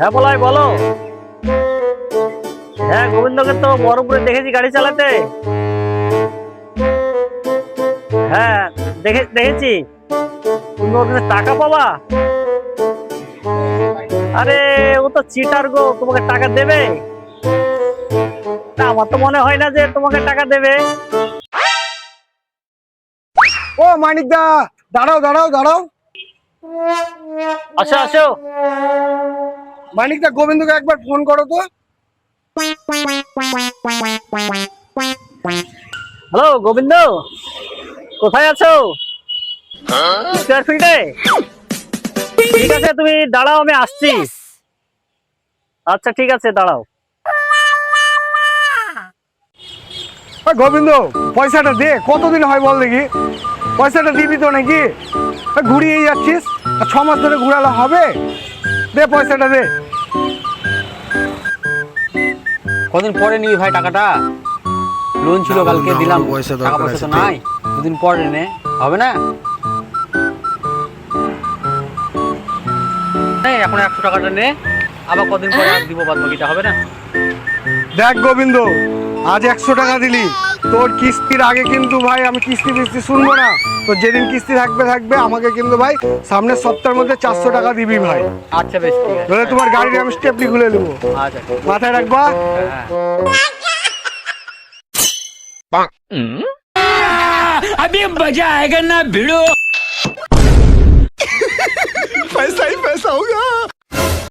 হ্যাঁ বলাই বলো। হ্যাঁ গোবিন্দকে তো বহরমপুরে দেখেছি গাড়ি চালাতে। হ্যাঁ দেখেছি। তুমি ওর কাছে টাকা পাবা? আরে ও তো চিটার গো, তোমাকে টাকা দেবে? তা আমার তো মনে হয় না যে তোমাকে টাকা দেবে। ও মানিক দা, দাঁড়াও দাঁড়াও দাঁড়াও। আসো আসো। মানিক দা, গোবিন্দকে একবার ফোন করো তো। হ্যালো গোবিন্দ, কোথায় আছো? স্কয়ার ফিল্ডে? ঠিক আছে তুমি দাঁড়াও, আমি আসছি। আচ্ছা ঠিক আছে দাঁড়াও। গোবিন্দ, পয়সাটা দে, কতদিন হয় বল দেখি। পয়সাটা দিবি তো নাকি? ঘুরিয়ে যাচ্ছিস, 6 মাস ধরে ঘুরালে হবে? দে পয়সাটা দে। কদিন পরে নিবি ভাই টাকাটা? লোন ছিল কালকে দিলাম, টাকা পয়সা তো নাই, দুদিন পরে নে, হবে না? এখন 100 টাকাটা নে, আবার কদিন পরে দিব, বাদ বাকিটা হবে না? দেখ গোবিন্দ, আজ 100 টাকা দিলি, তোর কিস্তির আগে কিন্তু ভাই আমি কিস্তি ফিস্তি শুনবো না। তো যেদিন কিস্তি থাকবে থাকবে, আমাকে কিন্তু ভাই সামনের সপ্তাহের মধ্যে 400 টাকা দিবি ভাই। আচ্ছা বেশ ঠিক আছে। ধরে তোমার গাড়ির আমি স্টেপনি খুলে নেবো, আচ্ছা মাথায় রাখবা। अभी मजा आएगा ना भिड़ो।